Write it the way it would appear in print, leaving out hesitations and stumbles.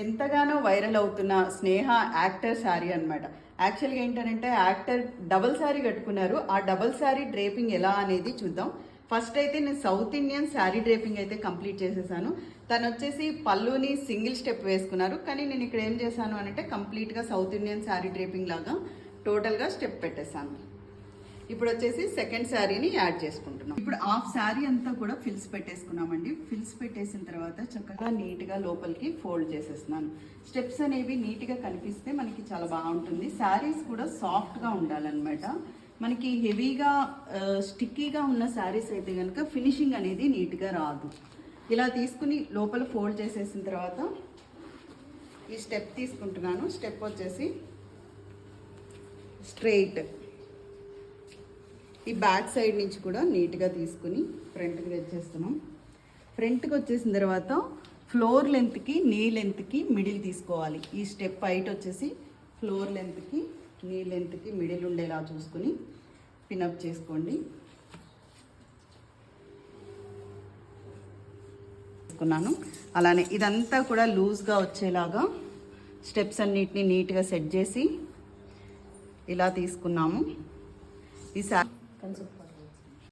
ఎంతగానో వైరల్ అవుతున్న స్నేహ యాక్టర్ శారీ అనమాట. యాక్చువల్గా ఏంటంటే యాక్టర్ డబుల్ శారీ కట్టుకున్నారు. ఆ డబుల్ శారీ డ్రేపింగ్ ఎలా అనేది చూద్దాం. ఫస్ట్ అయితే నేను సౌత్ ఇండియన్ శారీ డ్రేపింగ్ అయితే కంప్లీట్ చేసేసాను. తను వచ్చేసి పళ్ళుని సింగిల్ స్టెప్ వేసుకున్నారు. కానీ నేను ఇక్కడ ఏం చేశాను అంటే కంప్లీట్గా సౌత్ ఇండియన్ శారీ డ్రేపింగ్ లాగా టోటల్గా స్టెప్ పెట్టేశాను. ఇప్పుడు వచ్చేసి సెకండ్ శారీని యాడ్ చేసుకుంటున్నాం. ఇప్పుడు హాఫ్ శారీ అంతా కూడా ఫిల్స్ పెట్టేసుకున్నామండి. ఫిల్స్ పెట్టేసిన తర్వాత చక్కగా నీట్గా లోపలికి ఫోల్డ్ చేసేస్తున్నాను. స్టెప్స్ అనేవి నీట్గా కనిపిస్తే మనకి చాలా బాగుంటుంది. శారీస్ కూడా సాఫ్ట్గా ఉండాలన్నమాట. మనకి హెవీగా స్టిక్కీగా ఉన్న శారీస్ అయితే కనుక ఫినిషింగ్ అనేది నీట్గా రాదు. ఇలా తీసుకుని లోపల ఫోల్డ్ చేసేసిన తర్వాత ఈ స్టెప్ తీసుకుంటున్నాను. స్టెప్ వచ్చేసి స్ట్రెయిట్, ఈ బ్యాక్ సైడ్ నుంచి కూడా నీట్గా తీసుకుని ఫ్రంట్కి తెచ్చేస్తున్నాం. ఫ్రంట్కి వచ్చేసిన తర్వాత ఫ్లోర్ లెంత్కి నీ లెంత్కి మిడిల్ తీసుకోవాలి. ఈ స్టెప్ హైట్ వచ్చేసి ఫ్లోర్ లెంత్కి నీ లెంత్కి మిడిల్ ఉండేలా చూసుకుని పినప్ చేసుకోండి. తీసుకున్నాను. అలానే ఇదంతా కూడా లూజ్గా వచ్చేలాగా స్టెప్స్ అన్నిటిని నీట్గా సెట్ చేసి ఇలా తీసుకున్నాము. ఈ